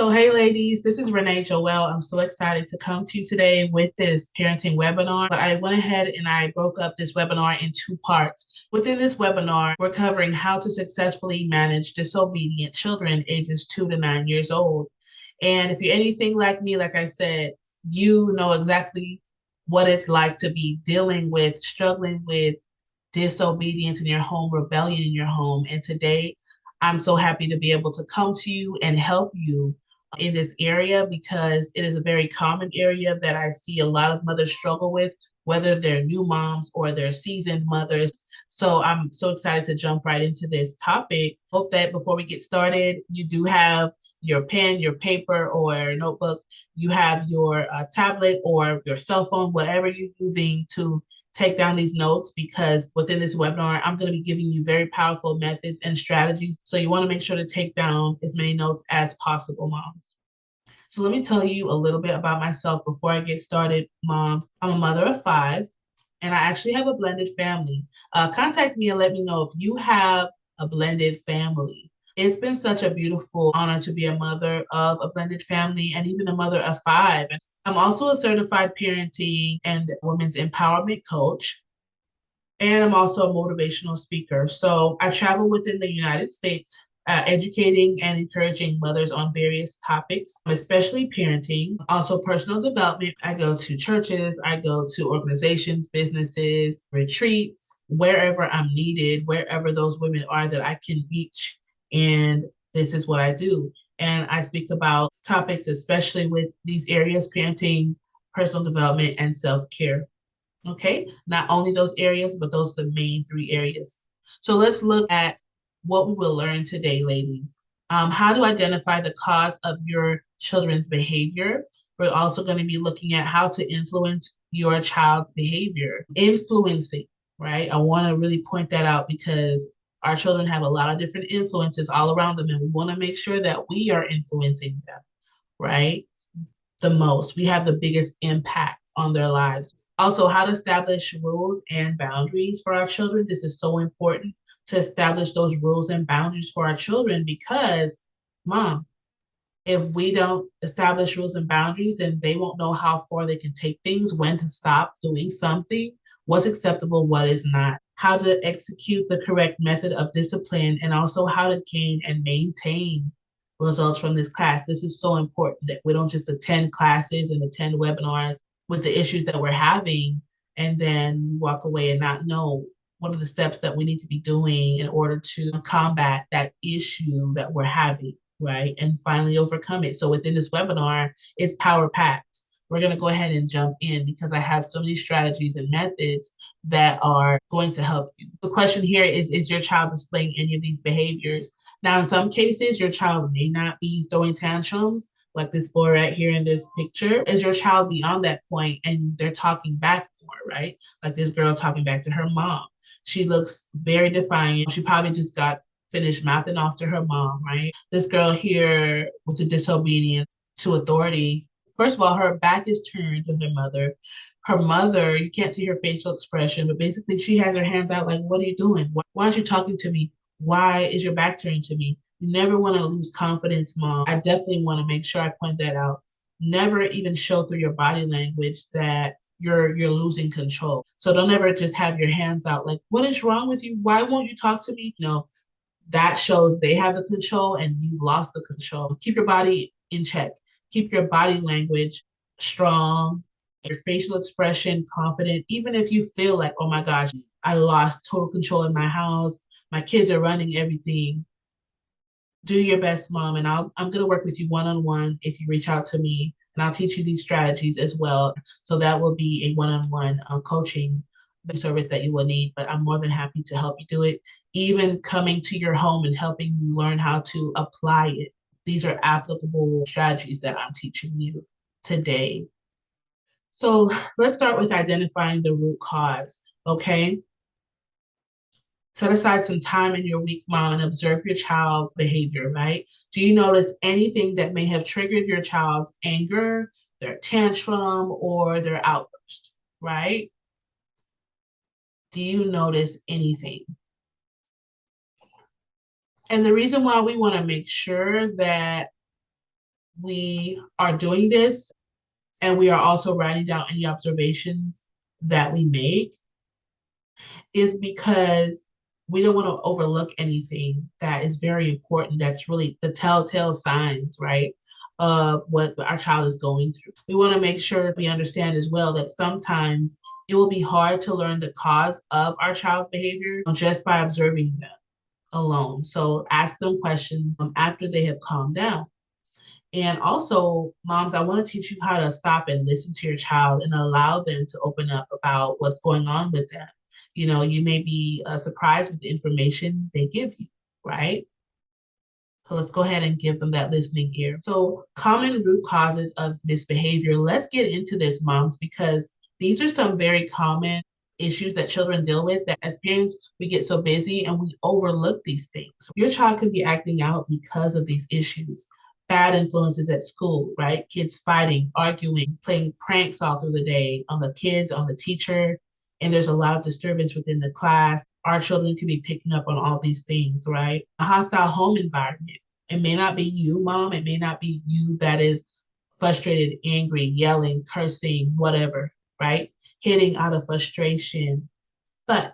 So, hey ladies, this is Renee Joelle. I'm so excited to come to you today with this parenting webinar. But I went ahead and I broke up this webinar in two parts. Within this webinar, we're covering how to successfully manage disobedient children ages 2 to 9 years old. And if you're anything like me, like I said, you know exactly what it's like to be dealing with, struggling with disobedience in your home, rebellion in your home. And today, I'm so happy to be able to come to you and help you in this area because it is a very common area that I see a lot of mothers struggle with, whether they're new moms or they're seasoned mothers. So I'm so excited to jump right into this topic. Hope that before we get started, you do have your pen, your paper, or notebook. You have your tablet or your cell phone, whatever you're using to take down these notes because within this webinar, I'm going to be giving you very powerful methods and strategies. So you want to make sure to take down as many notes as possible, moms. So let me tell you a little bit about myself before I get started, moms. I'm a mother of five, and I actually have a blended family. Contact me and let me know if you have a blended family. It's been such a beautiful honor to be a mother of a blended family and even a mother of five. I'm also a certified parenting and women's empowerment coach, and I'm also a motivational speaker. So I travel within the United States, educating and encouraging mothers on various topics, especially parenting, also personal development. I go to churches, I go to organizations, businesses, retreats, wherever I'm needed, wherever those women are that I can reach. And this is what I do. And I speak about topics, especially with these areas parenting, personal development, and self care. Okay, not only those areas, but those are the main three areas. So let's look at what we will learn today, ladies. How to identify the cause of your children's behavior. We're also going to be looking at how to influence your child's behavior. Influencing, right? I want to really point that out because our children have a lot of different influences all around them, and we want to make sure that we are influencing them, right? The most. We have the biggest impact on their lives. Also, how to establish rules and boundaries for our children. This is so important to establish those rules and boundaries for our children because, mom, if we don't establish rules and boundaries, then they won't know how far they can take things, when to stop doing something, what's acceptable, what is not, how to execute the correct method of discipline, and also how to gain and maintain results from this class. This is so important that we don't just attend classes and attend webinars with the issues that we're having and then walk away and not know what are the steps that we need to be doing in order to combat that issue that we're having, right? And finally overcome it. So within this webinar, it's power packed. We're going to go ahead and jump in because I have so many strategies and methods that are going to help you. The question here is your child displaying any of these behaviors? Now, in some cases, your child may not be throwing tantrums, like this boy right here in this picture. Is your child beyond that point and they're talking back more, right? Like this girl talking back to her mom. She looks very defiant. She probably just got finished mouthing off to her mom, right? This girl here with the disobedience to authority. First of all, her back is turned to her mother. Her mother, you can't see her facial expression, but basically she has her hands out like, what are you doing? Why aren't you talking to me? Why is your back turned to me? You never want to lose confidence, mom. I definitely want to make sure I point that out. Never even show through your body language that you're losing control. So don't ever just have your hands out like, what is wrong with you? Why won't you talk to me? No, that shows they have the control and you've lost the control. Keep your body in check. Keep your body language strong, your facial expression confident, even if you feel like, oh my gosh, I lost total control in my house. My kids are running everything. Do your best, mom, and I'm going to work with you one-on-one if you reach out to me, and I'll teach you these strategies as well. So that will be a one-on-one coaching service that you will need, but I'm more than happy to help you do it, even coming to your home and helping you learn how to apply it. These are applicable strategies that I'm teaching you today. So let's start with identifying the root cause, okay? Set aside some time in your week, mom, and observe your child's behavior, right? Do you notice anything that may have triggered your child's anger, their tantrum, or their outburst, right? Do you notice anything? And the reason why we want to make sure that we are doing this and we are also writing down any observations that we make is because we don't want to overlook anything that is very important. That's really the telltale signs, right, of what our child is going through. We want to make sure we understand as well that sometimes it will be hard to learn the cause of our child's behavior just by observing them alone. So ask them questions after they have calmed down. And also, moms, I want to teach you how to stop and listen to your child and allow them to open up about what's going on with them. You may be surprised with the information they give you, right? So let's go ahead and give them that listening ear. So, common root causes of misbehavior. Let's get into this, moms, because these are some very common issues that children deal with that as parents we get so busy and we overlook these things. Your child could be acting out because of these issues. Bad influences at school, right? Kids fighting, arguing, playing pranks all through the day on the kids, on the teacher, and there's a lot of disturbance within the class. Our children could be picking up on all these things, right? A hostile home environment. It may not be you, mom. It may not be you that is frustrated, angry, yelling, cursing, whatever, right? Hitting out of frustration. But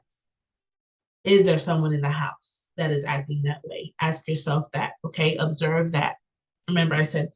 is there someone in the house that is acting that way? Ask yourself that, okay? Observe that. Remember, I said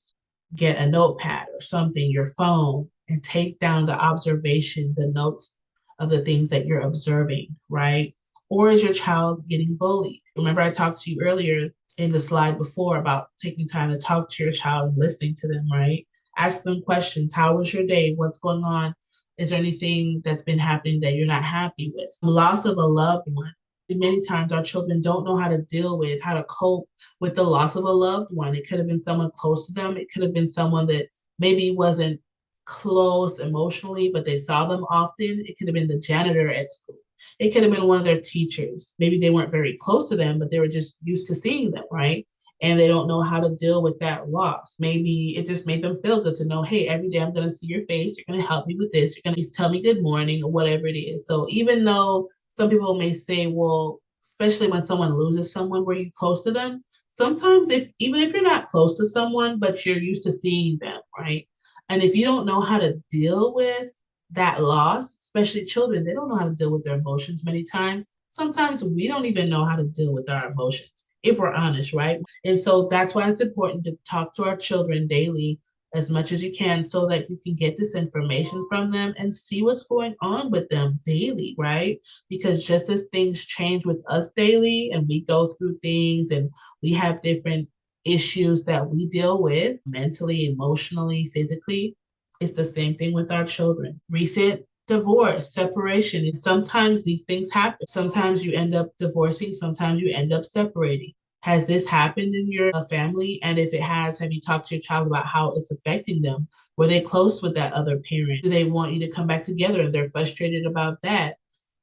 get a notepad or something, your phone, and take down the observation, the notes of the things that you're observing, right? Or is your child getting bullied? Remember, I talked to you earlier in the slide before about taking time to talk to your child and listening to them, right? Ask them questions. How was your day? What's going on? Is there anything that's been happening that you're not happy with? Loss of a loved one. Many times our children don't know how to deal with, how to cope with the loss of a loved one. It could have been someone close to them. It could have been someone that maybe wasn't close emotionally, but they saw them often. It could have been the janitor at school. It could have been one of their teachers. Maybe they weren't very close to them, but they were just used to seeing them, right? And they don't know how to deal with that loss. Maybe it just made them feel good to know, hey, every day I'm going to see your face. You're going to help me with this. You're going to tell me good morning or whatever it is. So even though some people may say, well, especially when someone loses someone, were you close to them? Sometimes if even if you're not close to someone, but you're used to seeing them, right? And if you don't know how to deal with that loss, especially children, they don't know how to deal with their emotions many times. Sometimes we don't even know how to deal with our emotions, if we're honest, right? And so that's why it's important to talk to our children daily as much as you can so that you can get this information from them and see what's going on with them daily, right? Because just as things change with us daily and we go through things and we have different issues that we deal with mentally, emotionally, physically, it's the same thing with our children. Recent divorce, separation, and sometimes these things happen. Sometimes you end up divorcing, sometimes you end up separating. Has this happened in your family? And if it has, have you talked to your child about how it's affecting them? Were they close with that other parent? Do they want you to come back together and they're frustrated about that?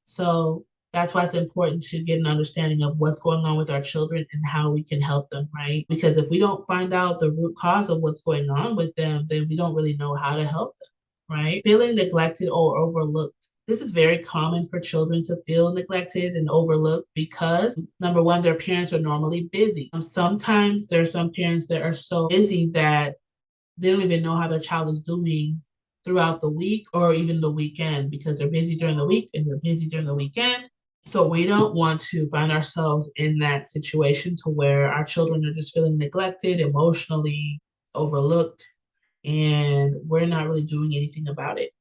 So that's why it's important to get an understanding of what's going on with our children and how we can help them, right? Because if we don't find out the root cause of what's going on with them, then we don't really know how to help them, right? Feeling neglected or overlooked. This is very common for children to feel neglected and overlooked because, number one, their parents are normally busy. Sometimes there are some parents that are so busy that they don't even know how their child is doing throughout the week or even the weekend because they're busy during the week and they're busy during the weekend. So we don't want to find ourselves in that situation to where our children are just feeling neglected, emotionally overlooked, and we're not really doing anything about it,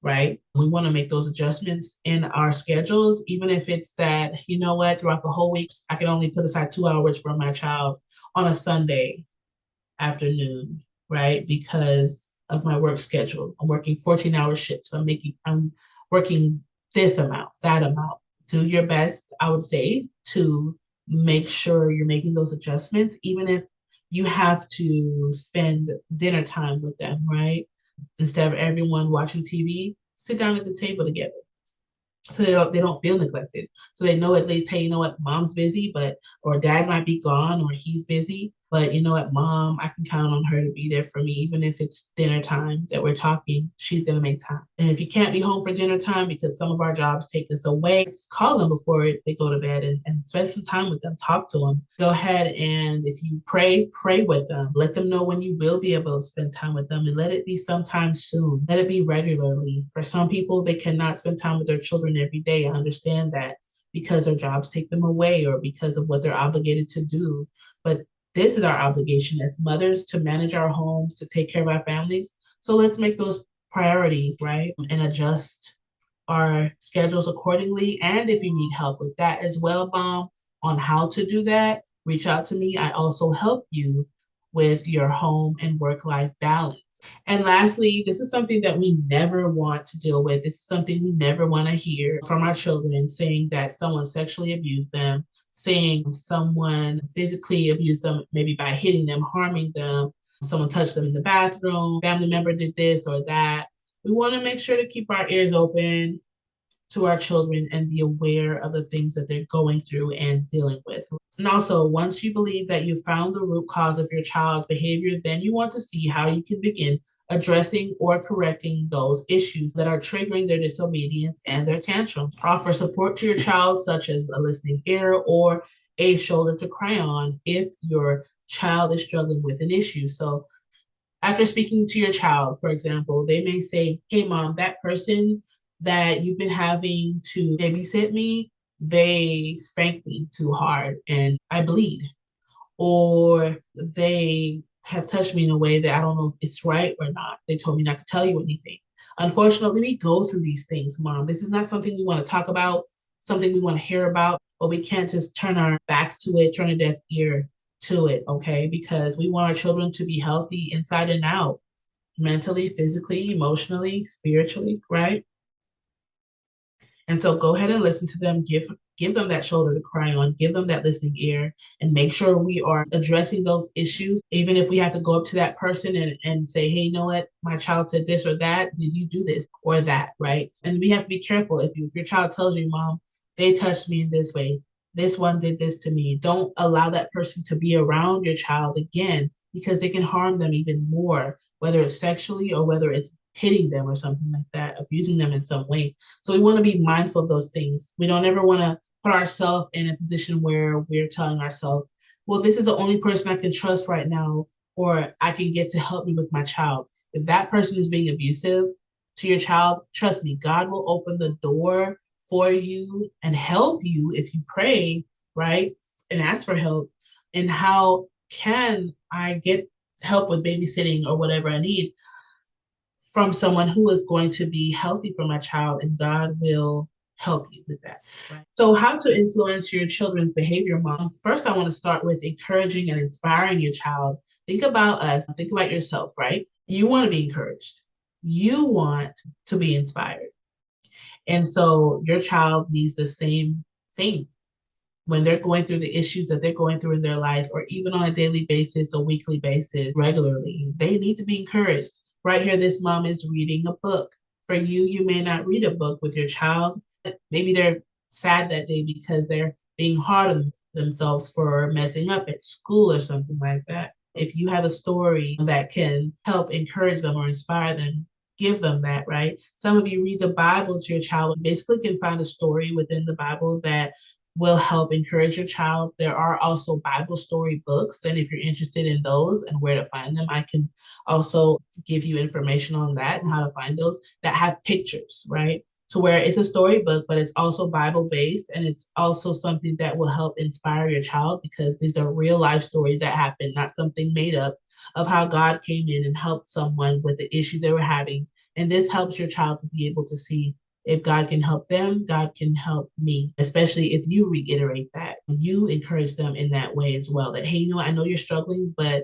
right? We want to make those adjustments in our schedules, even if it's that, you know what, throughout the whole week, I can only put aside 2 hours for my child on a Sunday afternoon, right? Because of my work schedule. I'm working 14-hour shifts. I'm working this amount, that amount. Do your best, I would say, to make sure you're making those adjustments, even if you have to spend dinner time with them, right? Instead of everyone watching TV, sit down at the table together so they don't feel neglected. So they know at least, hey, you know what, mom's busy, but or dad might be gone or he's busy, But you know what, mom, I can count on her to be there for me, even if it's dinner time that we're talking, she's going to make time. And if you can't be home for dinner time because some of our jobs take us away, just call them before they go to bed and spend some time with them, talk to them. Go ahead and if you pray, pray with them. Let them know when you will be able to spend time with them and let it be sometime soon. Let it be regularly. For some people, they cannot spend time with their children every day. I understand that because their jobs take them away or because of what they're obligated to do. But this is our obligation as mothers to manage our homes, to take care of our families. So let's make those priorities, right? And adjust our schedules accordingly. And if you need help with that as well, mom, on how to do that, reach out to me. I also help you with your home and work life balance. And lastly, this is something that we never want to deal with. This is something we never want to hear from our children saying that someone sexually abused them, saying someone physically abused them, maybe by hitting them, harming them, someone touched them in the bathroom, family member did this or that. We want to make sure to keep our ears open to our children and be aware of the things that they're going through and dealing with. And also, once you believe that you found the root cause of your child's behavior, then you want to see how you can begin addressing or correcting those issues that are triggering their disobedience and their tantrum. Offer support to your child, such as a listening ear or a shoulder to cry on if your child is struggling with an issue. So after speaking to your child, for example, they may say, hey, mom, that person that you've been having to babysit me, they spank me too hard and I bleed. Or they have touched me in a way that I don't know if it's right or not. They told me not to tell you anything. Unfortunately, we go through these things, mom. This is not something we want to talk about, something we want to hear about, but we can't just turn our backs to it, turn a deaf ear to it, okay? Because we want our children to be healthy inside and out, mentally, physically, emotionally, spiritually, right? And so go ahead and listen to them, give them that shoulder to cry on, give them that listening ear, and make sure we are addressing those issues. Even if we have to go up to that person and say, hey, you know what, my child said this or that, did you do this or that, right? And we have to be careful if your child tells you, mom, they touched me in this way, this one did this to me. Don't allow that person to be around your child again because they can harm them even more, whether it's sexually or whether it's hitting them or something like that, abusing them in some way. So we want to be mindful of those things. We don't ever want to put ourselves in a position where we're telling ourselves, well, this is the only person I can trust right now, or I can get to help me with my child. If that person is being abusive to your child, trust me, God will open the door for you and help you if you pray, right? And ask for help. And how can I get help with babysitting or whatever I need from someone who is going to be healthy for my child, and God will help you with that. Right. So, how to influence your children's behavior, mom? First, I want to start with encouraging and inspiring your child. Think about us, think about yourself, right? You want to be encouraged, you want to be inspired. And so, your child needs the same thing when they're going through the issues that they're going through in their life, or even on a daily basis, a weekly basis, regularly, they need to be encouraged. Right here, this mom is reading a book. For you, you may not read a book with your child. Maybe they're sad that day because they're being hard on themselves for messing up at school or something like that. If you have a story that can help encourage them or inspire them, give them that, right? Some of you read the Bible to your child, basically can find a story within the Bible that will help encourage your child. There are also Bible story books, and if you're interested in those and where to find them, I can also give you information on that and how to find those that have pictures, right? To where it's a storybook, but it's also Bible based, and it's also something that will help inspire your child because these are real life stories that happen, not something made up, of how God came in and helped someone with the issue they were having. And this helps your child to be able to see if God can help them, God can help me, especially if you reiterate that. You encourage them in that way as well. That, hey, you know, I know you're struggling, but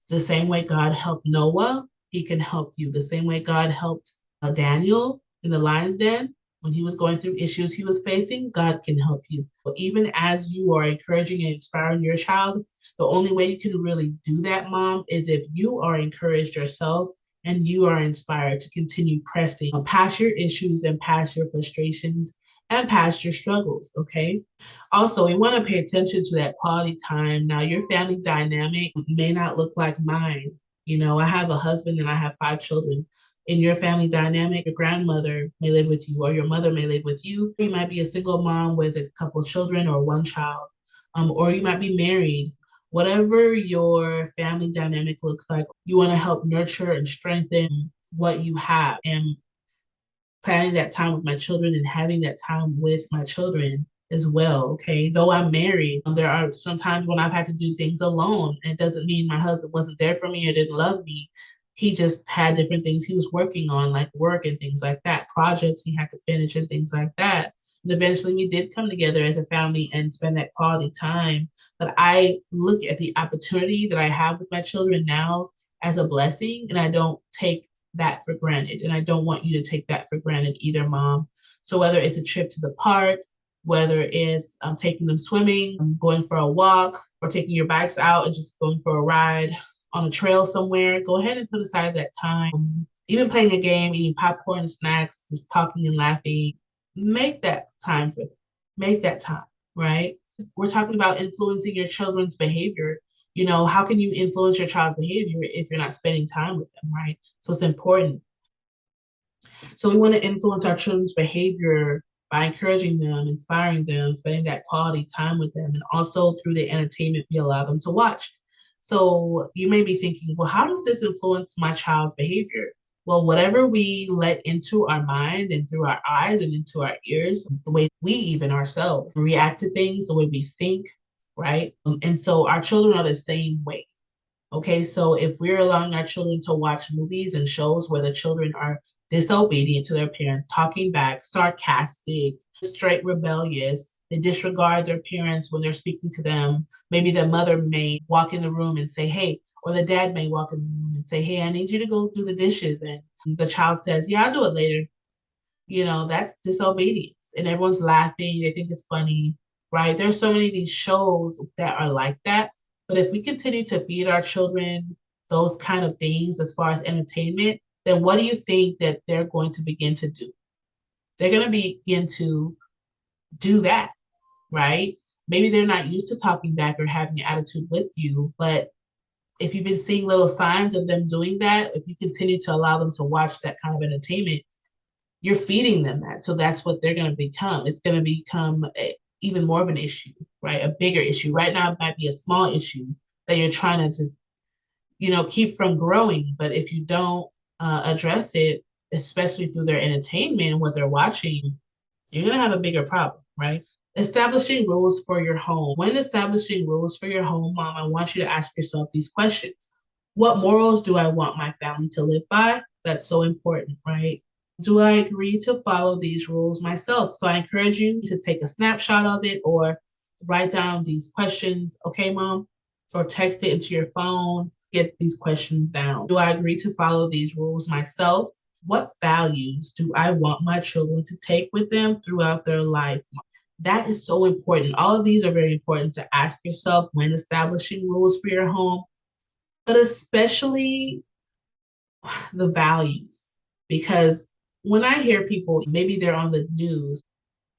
the same way God helped Noah, he can help you. The same way God helped Daniel in the lion's den when he was going through issues he was facing, God can help you. But even as you are encouraging and inspiring your child, the only way you can really do that, mom, is if you are encouraged yourself and you are inspired to continue pressing past your issues and past your frustrations and past your struggles, okay? Also, we want to pay attention to that quality time. Now, your family dynamic may not look like mine. You know, I have a husband and I have 5 children. In your family dynamic, your grandmother may live with you, or your mother may live with you. You might be a single mom with a couple of children or one child, or you might be married. Whatever your family dynamic looks like, you want to help nurture and strengthen what you have. And planning that time with my children and having that time with my children as well. Okay. Though I'm married, there are some times when I've had to do things alone. It doesn't mean my husband wasn't there for me or didn't love me. He just had different things he was working on, like work and things like that, projects he had to finish and things like that. And eventually we did come together as a family and spend that quality time. But I look at the opportunity that I have with my children now as a blessing, and I don't take that for granted. And I don't want you to take that for granted either, mom. So whether it's a trip to the park, whether it's taking them swimming, going for a walk, or taking your bikes out and just going for a ride on a trail somewhere, go ahead and put aside that time. Even playing a game, eating popcorn and snacks, just talking and laughing, make that time for them. Make that time, right? We're talking about influencing your children's behavior. You know, how can you influence your child's behavior if you're not spending time with them, right? So it's important. So we want to influence our children's behavior by encouraging them, inspiring them, spending that quality time with them, and also through the entertainment we allow them to watch. So you may be thinking, well, how does this influence my child's behavior? Well, whatever we let into our mind and through our eyes and into our ears, the way we even ourselves react to things, the way we think, right? And so our children are the same way. Okay, so if we're allowing our children to watch movies and shows where the children are disobedient to their parents, talking back, sarcastic, straight rebellious, they disregard their parents when they're speaking to them. Maybe the mother may walk in the room and say, hey, or the dad may walk in the room and say, hey, I need you to go do the dishes. And the child says, yeah, I'll do it later. You know, that's disobedience. And everyone's laughing. They think it's funny, right? There's so many of these shows that are like that. But if we continue to feed our children those kind of things as far as entertainment, then what do you think that they're going to begin to do? They're going to begin to do that, right? Maybe they're not used to talking back or having an attitude with you, but if you've been seeing little signs of them doing that, if you continue to allow them to watch that kind of entertainment, you're feeding them that. So that's what they're going to become. It's going to become even more of an issue, right? A bigger issue. Right now, it might be a small issue that you're trying to just, keep from growing. But if you don't address it, especially through their entertainment and what they're watching, you're going to have a bigger problem, right? Establishing rules for your home. When establishing rules for your home, mom, I want you to ask yourself these questions. What morals do I want my family to live by? That's so important, right? Do I agree to follow these rules myself? So I encourage you to take a snapshot of it or write down these questions, okay, mom? Or text it into your phone, get these questions down. Do I agree to follow these rules myself? What values do I want my children to take with them throughout their life? That is so important. All of these are very important to ask yourself when establishing rules for your home, but especially the values. Because when I hear people, maybe they're on the news,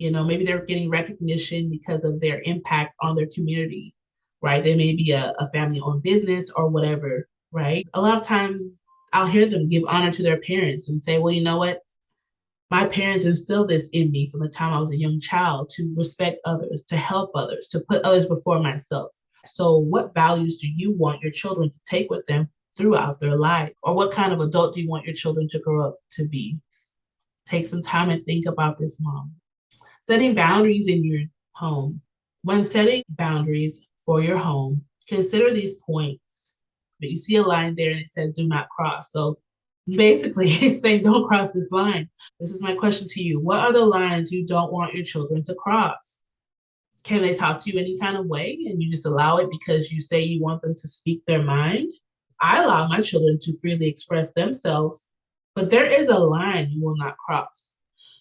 maybe they're getting recognition because of their impact on their community, right? They may be a family owned business or whatever, right? A lot of times I'll hear them give honor to their parents and say, well, you know what? My parents instilled this in me from the time I was a young child to respect others, to help others, to put others before myself. So, what values do you want your children to take with them throughout their life? Or what kind of adult do you want your children to grow up to be? Take some time and think about this, mom. Setting boundaries in your home. When setting boundaries for your home, consider these points. But you see a line there and it says do not cross. So basically, it's saying don't cross this line. This is my question to you. What are the lines you don't want your children to cross? Can they talk to you any kind of way and you just allow it because you say you want them to speak their mind? I allow my children to freely express themselves, but there is a line you will not cross.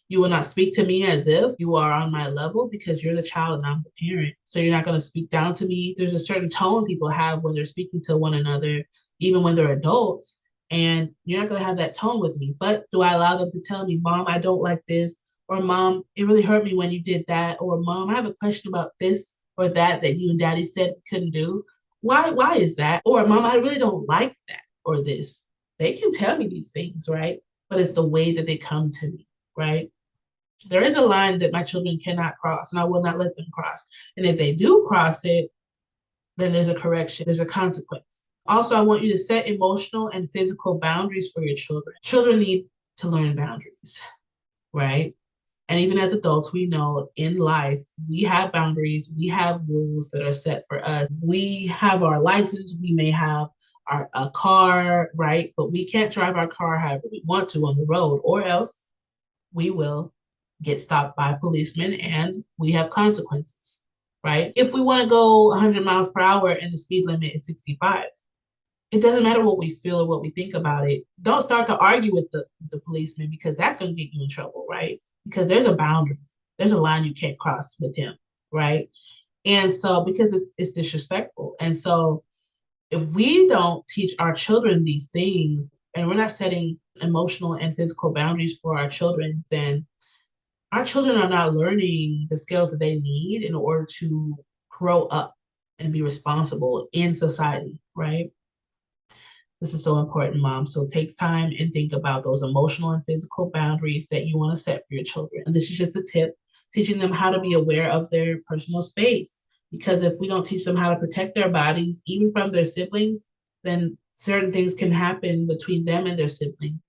You will not speak to me as if you are on my level because you're the child and I'm the parent. So you're not going to speak down to me. There's a certain tone people have when they're speaking to one another, even when they're adults. And you're not going to have that tone with me. But do I allow them to tell me, mom, I don't like this? Or mom, it really hurt me when you did that. Or mom, I have a question about this or that you and daddy said we couldn't do. Why is that? Or mom, I really don't like that or this. They can tell me these things, right? But it's the way that they come to me, right? There is a line that my children cannot cross, and I will not let them cross. And if they do cross it, then there's a correction, there's a consequence. Also, I want you to set emotional and physical boundaries for your children. Children need to learn boundaries, right? And even as adults, we know in life, we have boundaries, we have rules that are set for us. We have our license, we may have a car, right? But we can't drive our car however we want to on the road, or else we will get stopped by policemen and we have consequences, right? If we want to go 100 miles per hour and the speed limit is 65, it doesn't matter what we feel or what we think about it. Don't start to argue with the policeman because that's going to get you in trouble, right? Because there's a boundary, there's a line you can't cross with him, right? And so because it's disrespectful. And so if we don't teach our children these things and we're not setting emotional and physical boundaries for our children, then our children are not learning the skills that they need in order to grow up and be responsible in society, right? This is so important, mom. So take time and think about those emotional and physical boundaries that you want to set for your children. And this is just a tip, teaching them how to be aware of their personal space. Because if we don't teach them how to protect their bodies, even from their siblings, then certain things can happen between them and their siblings,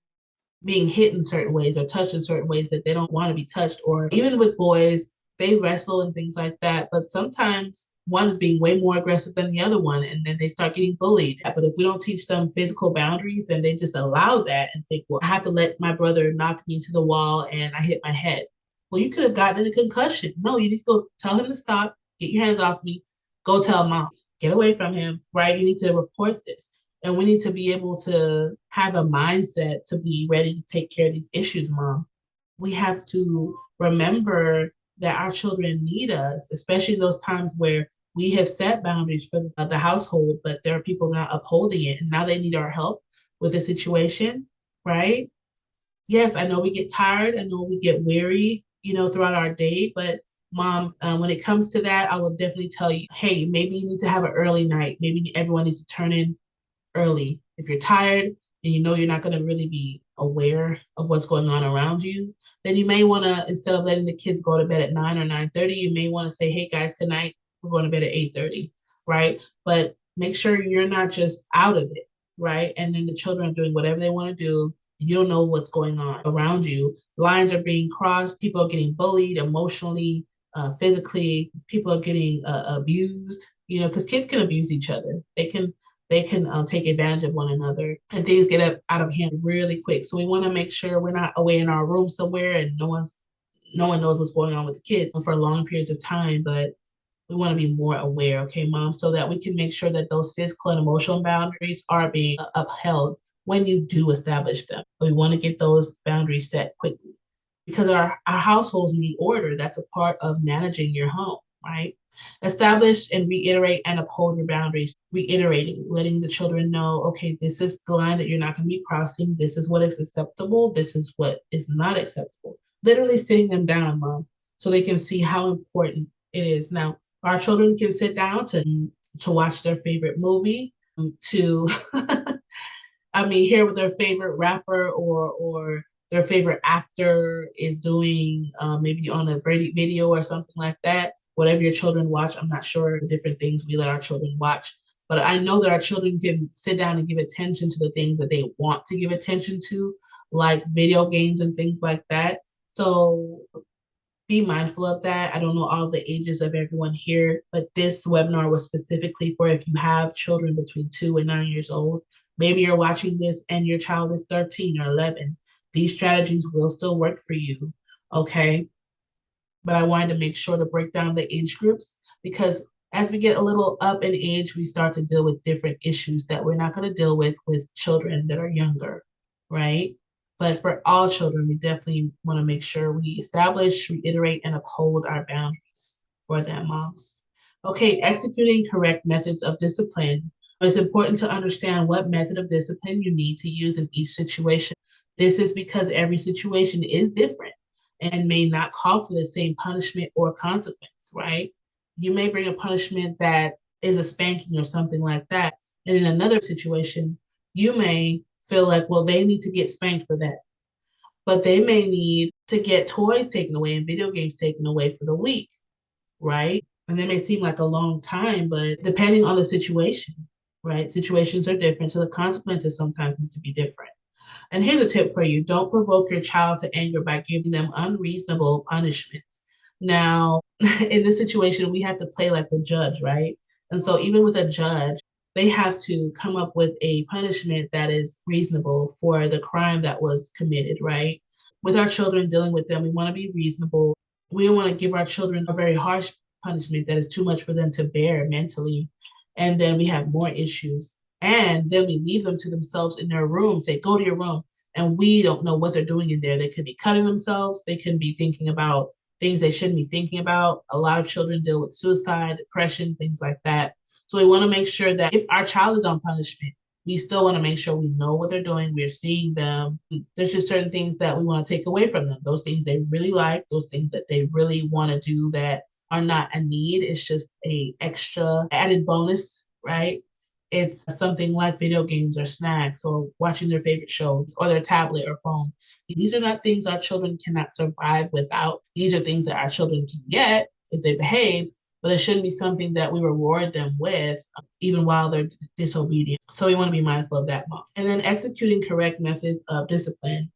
being hit in certain ways or touched in certain ways that they don't want to be touched. Or even with boys, they wrestle and things like that. But sometimes one is being way more aggressive than the other one, and then they start getting bullied. But if we don't teach them physical boundaries, then they just allow that and think, well, I have to let my brother knock me into the wall and I hit my head. Well, you could have gotten a concussion. No, you need to go tell him to stop, get your hands off me, go tell mom, get away from him, right? You need to report this. And we need to be able to have a mindset to be ready to take care of these issues, mom. We have to remember that our children need us, especially in those times where we have set boundaries for the household, but there are people not upholding it. And now they need our help with the situation, right? Yes, I know we get tired. I know we get weary, throughout our day. But mom, when it comes to that, I will definitely tell you, hey, maybe you need to have an early night. Maybe everyone needs to turn in early. If you're tired and you know you're not going to really be aware of what's going on around you, then you may want to, instead of letting the kids go to bed at 9 or 9:30, you may want to say, hey guys, tonight we're going to bed at 8:30, right? But make sure you're not just out of it, right? And then the children are doing whatever they want to do. You don't know what's going on around you. Lines are being crossed. People are getting bullied emotionally, physically. People are getting abused, because kids can abuse each other. They can take advantage of one another and things get out of hand really quick. So we want to make sure we're not away in our room somewhere and no one knows what's going on with the kids for long periods of time. But we want to be more aware, okay, mom, so that we can make sure that those physical and emotional boundaries are being upheld when you do establish them. We want to get those boundaries set quickly because our households need order. That's a part of managing your home, right? Establish and reiterate and uphold your boundaries, reiterating, letting the children know, okay, this is the line that you're not going to be crossing. This is what is acceptable. This is what is not acceptable. Literally sitting them down, mom, so they can see how important it is. Now, our children can sit down to watch their favorite movie, to hear what their favorite rapper or their favorite actor is doing, maybe on a video or something like that. Whatever your children watch, I'm not sure the different things we let our children watch, but I know that our children can sit down and give attention to the things that they want to give attention to, like video games and things like that. So be mindful of that. I don't know all the ages of everyone here, but this webinar was specifically for if you have children between 2 and 9 years old. Maybe you're watching this and your child is 13 or 11. These strategies will still work for you, okay? But I wanted to make sure to break down the age groups because as we get a little up in age, we start to deal with different issues that we're not going to deal with children that are younger, right? But for all children, we definitely want to make sure we establish, reiterate, and uphold our boundaries for them, moms. Okay, executing correct methods of discipline. It's important to understand what method of discipline you need to use in each situation. This is because every situation is different. and may not call for the same punishment or consequence, right? You may bring a punishment that is a spanking or something like that. And in another situation, you may feel like, well, they need to get spanked for that, but they may need to get toys taken away and video games taken away for the week, right? And it may seem like a long time, but depending on the situation, right? Situations are different. So the consequences sometimes need to be different. And here's a tip for you: don't provoke your child to anger by giving them unreasonable punishments. Now, in this situation, we have to play like the judge, right? And so, even with a judge, they have to come up with a punishment that is reasonable for the crime that was committed, right? With our children, dealing with them, we want to be reasonable. We don't want to give our children a very harsh punishment that is too much for them to bear mentally. And then we have more issues. And then we leave them to themselves in their room, say, go to your room. And we don't know what they're doing in there. They could be cutting themselves. They could be thinking about things they shouldn't be thinking about. A lot of children deal with suicide, depression, things like that. So we want to make sure that if our child is on punishment, we still want to make sure we know what they're doing. We're seeing them. There's just certain things that we want to take away from them. Those things they really like, those things that they really want to do that are not a need. It's just a extra added bonus, right? It's something like video games or snacks or watching their favorite shows or their tablet or phone. These are not things our children cannot survive without. These are things that our children can get if they behave, but it shouldn't be something that we reward them with even while they're disobedient. So we want to be mindful of that, mom. And then executing correct methods of discipline.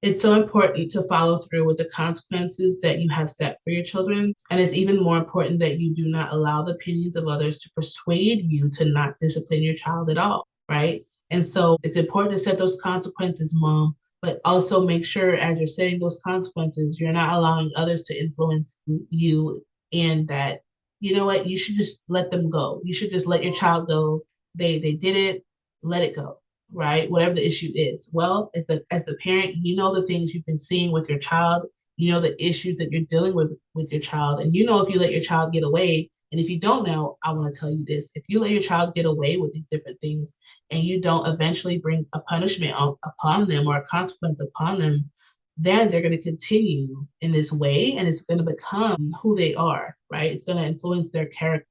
It's so important to follow through with the consequences that you have set for your children. And it's even more important that you do not allow the opinions of others to persuade you to not discipline your child at all, right? And so it's important to set those consequences, mom, but also make sure as you're setting those consequences, you're not allowing others to influence you in that, you know what, you should just let them go. You should just let your child go. They did it, let it go, right? Whatever the issue is. Well, as the parent, you know the things you've been seeing with your child, you know the issues that you're dealing with your child, and you know if you let your child get away. And if you don't know, I want to tell you this: if you let your child get away with these different things, and you don't eventually bring a punishment upon them or a consequence upon them, then they're going to continue in this way, and it's going to become who they are, right? It's going to influence their character,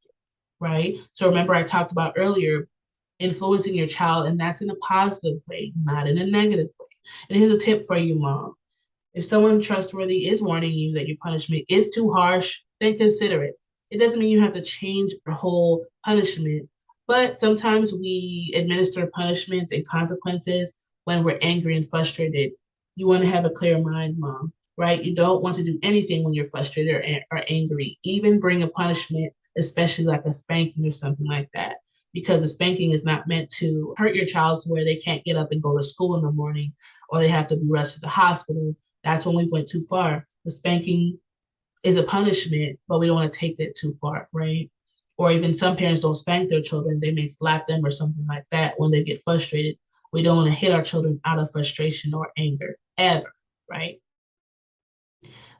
right? So remember, I talked about earlier influencing your child, and that's in a positive way, not in a negative way. And here's a tip for you, mom: if someone trustworthy is warning you that your punishment is too harsh, then consider it. It doesn't mean you have to change your whole punishment, but sometimes we administer punishments and consequences when we're angry and frustrated. You want to have a clear mind, mom, right? You don't want to do anything when you're frustrated or angry, even bring a punishment, especially like a spanking or something like that, because the spanking is not meant to hurt your child to where they can't get up and go to school in the morning or they have to be rushed to the hospital. That's when we went too far. The spanking is a punishment, but we don't want to take it too far, right? Or even some parents don't spank their children. They may slap them or something like that when they get frustrated. We don't want to hit our children out of frustration or anger ever, right?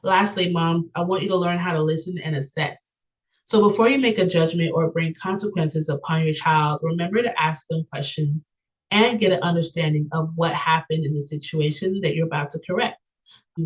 Lastly, moms, I want you to learn how to listen and assess. So before you make a judgment or bring consequences upon your child, remember to ask them questions and get an understanding of what happened in the situation that you're about to correct.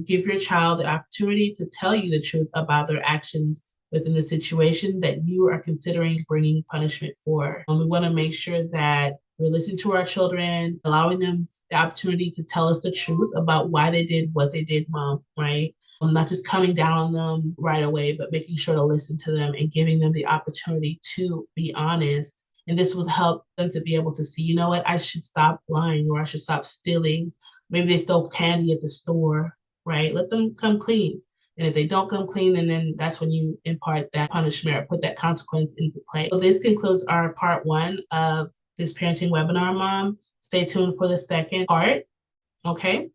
Give your child the opportunity to tell you the truth about their actions within the situation that you are considering bringing punishment for. We want to make sure that we're listening to our children, allowing them the opportunity to tell us the truth about why they did what they did, mom, right? Not just coming down on them right away, but making sure to listen to them and giving them the opportunity to be honest. And this will help them to be able to see, you know what, I should stop lying or I should stop stealing. Maybe they stole candy at the store, right? Let them come clean. And if they don't come clean, then that's when you impart that punishment or put that consequence into play. So this concludes our part one of this parenting webinar, mom. Stay tuned for the second part, okay?